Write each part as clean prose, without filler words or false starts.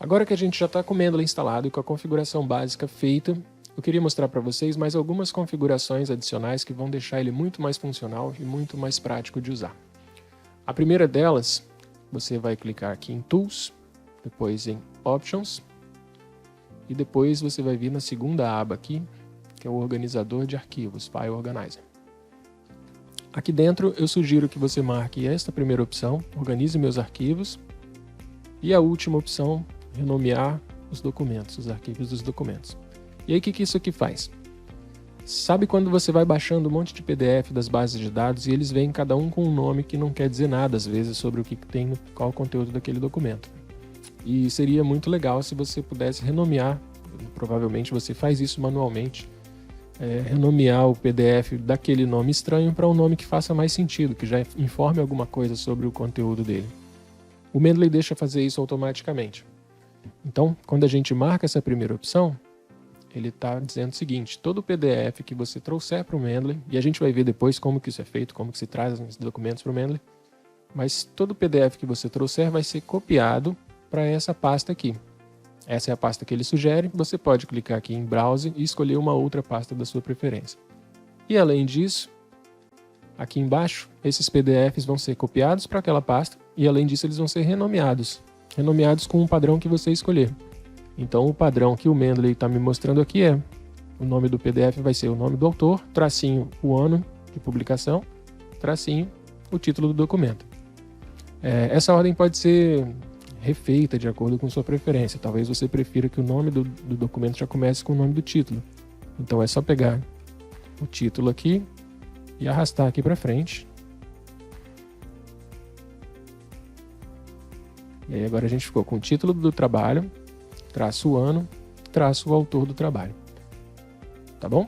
Agora que a gente já está com o Mendeley instalado e com a configuração básica feita, eu queria mostrar para vocês mais algumas configurações adicionais que vão deixar ele muito mais funcional e muito mais prático de usar. A primeira delas, você vai clicar aqui em Tools, depois em Options, e depois você vai vir na segunda aba aqui, que é o organizador de arquivos, File Organizer. Aqui dentro eu sugiro que você marque esta primeira opção, Organize meus arquivos, e a última opção, Renomear os documentos, os arquivos dos documentos. E aí o que isso aqui faz? Sabe quando você vai baixando um monte de PDF das bases de dados e eles vêm cada um com um nome que não quer dizer nada às vezes sobre o que tem, qual é o conteúdo daquele documento. E seria muito legal se você pudesse renomear, provavelmente você faz isso manualmente, renomear o PDF daquele nome estranho para um nome que faça mais sentido, que já informe alguma coisa sobre o conteúdo dele. O Mendeley deixa fazer isso automaticamente. Então, quando a gente marca essa primeira opção, ele está dizendo o seguinte: todo PDF que você trouxer para o Mendeley, e a gente vai ver depois como que isso é feito, como que se traz os documentos para o Mendeley, mas todo PDF que você trouxer vai ser copiado para essa pasta aqui. Essa é a pasta que ele sugere, você pode clicar aqui em Browse e escolher uma outra pasta da sua preferência. E além disso, aqui embaixo, esses PDFs vão ser copiados para aquela pasta e além disso eles vão ser renomeados com um padrão que você escolher. Então o padrão que o Mendeley está me mostrando aqui é, o nome do PDF vai ser o nome do autor, tracinho o ano de publicação, tracinho o título do documento. Essa ordem pode ser refeita de acordo com sua preferência. Talvez você prefira que o nome do documento já comece com o nome do título. Então é só pegar o título aqui e arrastar aqui para frente. E aí agora a gente ficou com o título do trabalho, traço o ano, traço o autor do trabalho. Tá bom?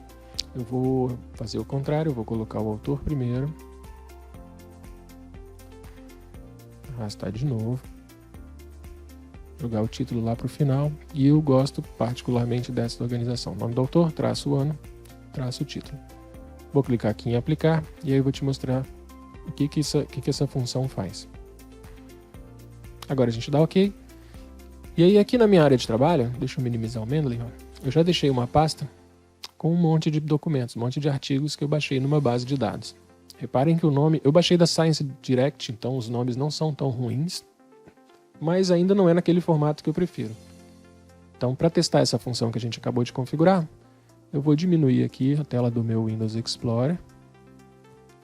Eu vou fazer o contrário, eu vou colocar o autor primeiro. Arrastar de novo. Jogar o título lá para o final. E eu gosto particularmente dessa organização. Nome do autor, traço o ano, traço o título. Vou clicar aqui em aplicar e aí eu vou te mostrar o que essa função faz. Agora a gente dá OK. E aí aqui na minha área de trabalho, deixa eu minimizar o Mendeley, eu já deixei uma pasta com um monte de documentos, um monte de artigos que eu baixei numa base de dados. Reparem que o nome, eu baixei da Science Direct, então os nomes não são tão ruins, mas ainda não é naquele formato que eu prefiro. Então, para testar essa função que a gente acabou de configurar, eu vou diminuir aqui a tela do meu Windows Explorer,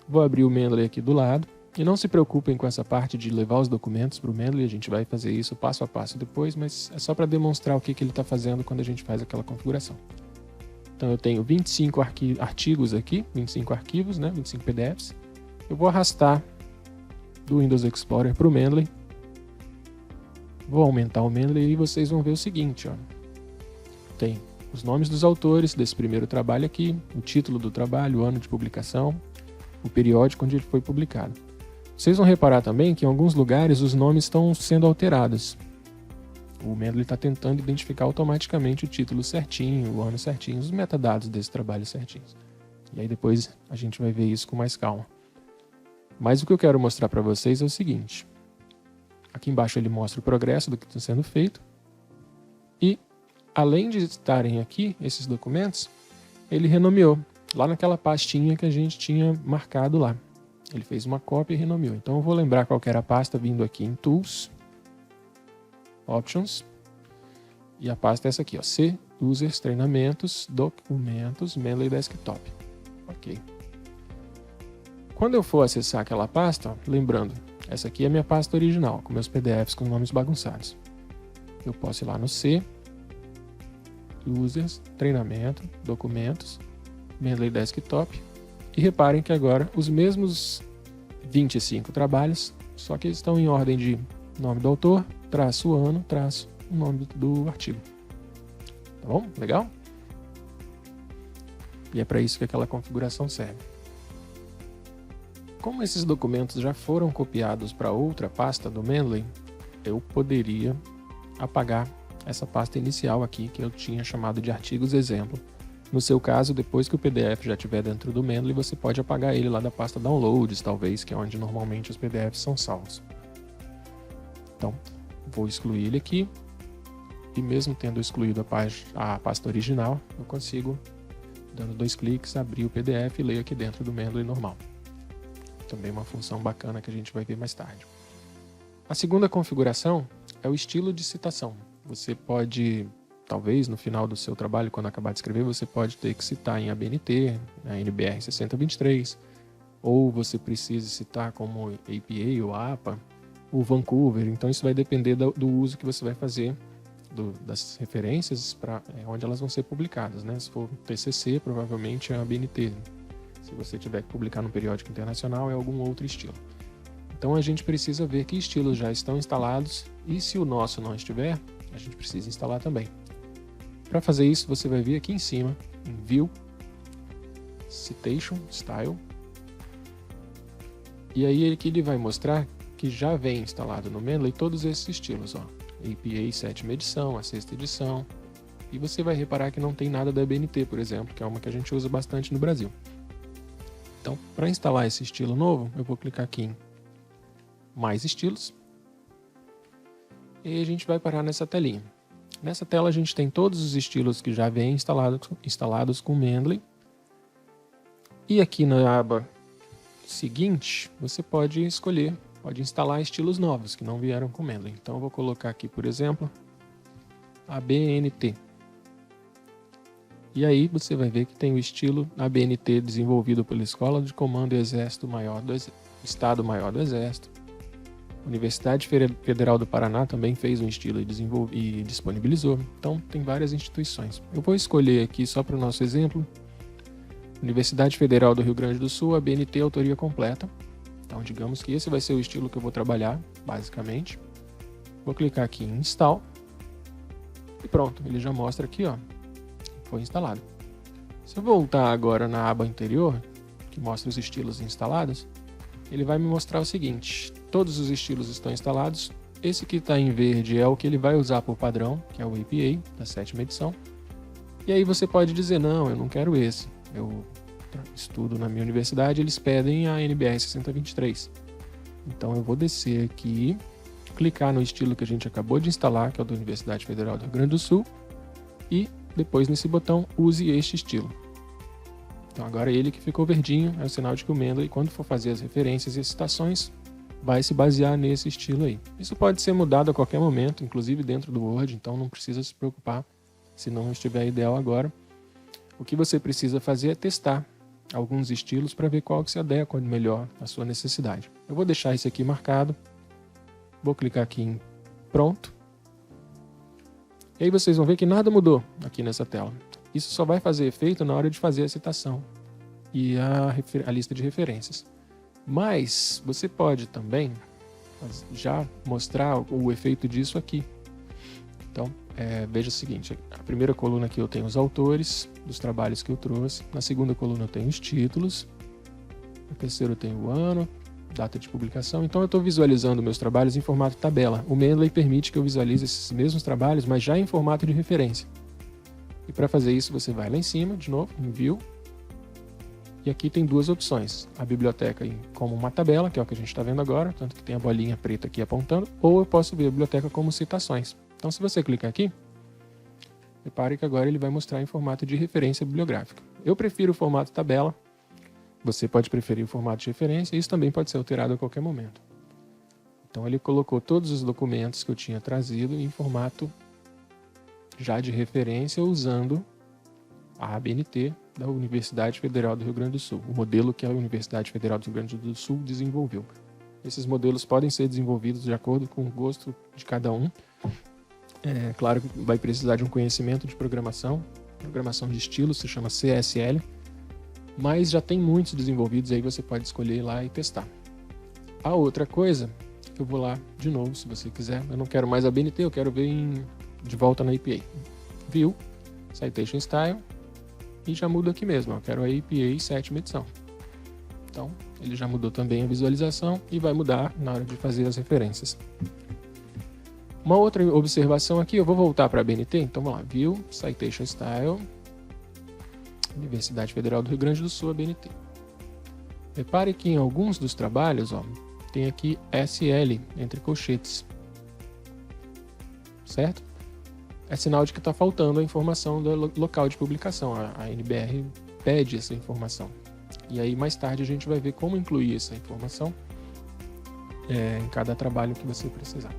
vou abrir o Mendeley aqui do lado, e não se preocupem com essa parte de levar os documentos para o Mendeley, a gente vai fazer isso passo a passo depois, mas é só para demonstrar o que ele está fazendo quando a gente faz aquela configuração. Então eu tenho 25 artigos aqui, 25 arquivos, né, 25 PDFs. Eu vou arrastar do Windows Explorer para o Mendeley. Vou aumentar o Mendeley e vocês vão ver o seguinte, ó. Tem os nomes dos autores desse primeiro trabalho aqui, o título do trabalho, o ano de publicação, o periódico onde ele foi publicado. Vocês vão reparar também que em alguns lugares os nomes estão sendo alterados. O Mendeley está tentando identificar automaticamente o título certinho, o ano certinho, os metadados desse trabalho certinhos. E aí depois a gente vai ver isso com mais calma. Mas o que eu quero mostrar para vocês é o seguinte. Aqui embaixo ele mostra o progresso do que está sendo feito. E além de estarem aqui esses documentos, ele renomeou lá naquela pastinha que a gente tinha marcado lá. Ele fez uma cópia e renomeou. Então eu vou lembrar qual que era a pasta vindo aqui em Tools, Options, e a pasta é essa aqui, ó, C, Users, Treinamentos, Documentos, Mendeley Desktop. Ok. Quando eu for acessar aquela pasta, ó, lembrando, essa aqui é a minha pasta original, com meus PDFs com nomes bagunçados. Eu posso ir lá no C, Users, Treinamento, Documentos, Mendeley Desktop, e reparem que agora os mesmos 25 trabalhos, só que eles estão em ordem de nome do autor, traço o ano, traço o nome do artigo. Tá bom? Legal? E é para isso que aquela configuração serve. Como esses documentos já foram copiados para outra pasta do Mendeley, eu poderia apagar essa pasta inicial aqui, que eu tinha chamado de artigos exemplo. No seu caso, depois que o PDF já estiver dentro do Mendeley, você pode apagar ele lá da pasta Downloads, talvez, que é onde normalmente os PDFs são salvos. Então, vou excluir ele aqui. e mesmo tendo excluído a pasta original, eu consigo, dando 2 cliques, abrir o PDF e ler aqui dentro do Mendeley normal. Também uma função bacana que a gente vai ver mais tarde. A segunda configuração é o estilo de citação. Você pode, talvez no final do seu trabalho, quando acabar de escrever, você pode ter que citar em ABNT, na NBR 6023, ou você precisa citar como APA ou APA, ou Vancouver. Então isso vai depender do uso que você vai fazer das referências para onde elas vão ser publicadas, né? Se for TCC, provavelmente é ABNT. Se você tiver que publicar num periódico internacional, é algum outro estilo. Então a gente precisa ver que estilos já estão instalados e se o nosso não estiver, a gente precisa instalar também. Para fazer isso, você vai vir aqui em cima, em View, Citation Style, e aí aqui ele vai mostrar que já vem instalado no Mendeley todos esses estilos, ó. APA 7ª edição, a 6ª edição, e você vai reparar que não tem nada da ABNT, por exemplo, que é uma que a gente usa bastante no Brasil. Então, para instalar esse estilo novo, eu vou clicar aqui em Mais estilos, e a gente vai parar nessa telinha. Nessa tela a gente tem todos os estilos que já vêm instalados com o Mendeley, e aqui na aba seguinte, você pode escolher, pode instalar estilos novos que não vieram com o Mendeley. Então eu vou colocar aqui, por exemplo, ABNT. E aí você vai ver que tem o estilo ABNT desenvolvido pela Escola de Comando e Exército Maior do Estado Maior do Exército. A Universidade Federal do Paraná também fez um estilo e disponibilizou. Então tem várias instituições. Eu vou escolher aqui só para o nosso exemplo, Universidade Federal do Rio Grande do Sul, ABNT autoria completa. Então digamos que esse vai ser o estilo que eu vou trabalhar, basicamente. Vou clicar aqui em Install. E pronto, ele já mostra aqui, ó, foi instalado. Se eu voltar agora na aba anterior, que mostra os estilos instalados, ele vai me mostrar o seguinte: todos os estilos estão instalados. Esse que está em verde é o que ele vai usar por padrão, que é o APA da 7ª edição. E aí você pode dizer, não, eu não quero esse. Eu estudo na minha universidade, eles pedem a NBR 6023. Então eu vou descer aqui, clicar no estilo que a gente acabou de instalar, que é o da Universidade Federal do Rio Grande do Sul, e depois nesse botão, use este estilo. Então agora ele que ficou verdinho é o sinal de que o Mendeley, quando for fazer as referências e as citações, vai se basear nesse estilo aí. Isso pode ser mudado a qualquer momento, inclusive dentro do Word, então não precisa se preocupar se não estiver ideal agora. O que você precisa fazer é testar alguns estilos para ver qual que se adequa melhor à sua necessidade. Eu vou deixar esse aqui marcado, vou clicar aqui em Pronto, e aí vocês vão ver que nada mudou aqui nessa tela. Isso só vai fazer efeito na hora de fazer a citação e a lista de referências. Mas você pode também já mostrar o efeito disso aqui. Então, veja o seguinte, a primeira coluna aqui eu tenho os autores dos trabalhos que eu trouxe, na segunda coluna eu tenho os títulos, na terceira eu tenho o ano, data de publicação. Então eu estou visualizando meus trabalhos em formato tabela. O Mendeley permite que eu visualize esses mesmos trabalhos, mas já em formato de referência. E para fazer isso você vai lá em cima, de novo, em View, e aqui tem duas opções, a biblioteca como uma tabela, que é o que a gente está vendo agora, tanto que tem a bolinha preta aqui apontando, ou eu posso ver a biblioteca como citações. Então se você clicar aqui, repare que agora ele vai mostrar em formato de referência bibliográfica. Eu prefiro o formato tabela, você pode preferir o formato de referência, e isso também pode ser alterado a qualquer momento. Então ele colocou todos os documentos que eu tinha trazido em formato já de referência, usando a ABNT da Universidade Federal do Rio Grande do Sul, o modelo que a Universidade Federal do Rio Grande do Sul desenvolveu. Esses modelos podem ser desenvolvidos de acordo com o gosto de cada um. É claro que vai precisar de um conhecimento de programação de estilo, se chama CSL, mas já tem muitos desenvolvidos, aí você pode escolher ir lá e testar. A outra coisa, eu vou lá de novo, se você quiser, eu não quero mais a ABNT, eu quero ver de volta na APA. View, Citation Style, e já muda aqui mesmo, eu quero a APA 7ª edição. Então, ele já mudou também a visualização e vai mudar na hora de fazer as referências. Uma outra observação aqui, eu vou voltar para a ABNT, então vamos lá, View, Citation Style, Universidade Federal do Rio Grande do Sul, ABNT. Repare que em alguns dos trabalhos, ó, tem aqui SL, entre colchetes, certo? é sinal de que está faltando a informação do local de publicação. A NBR pede essa informação. E aí mais tarde a gente vai ver como incluir essa informação em cada trabalho que você precisar.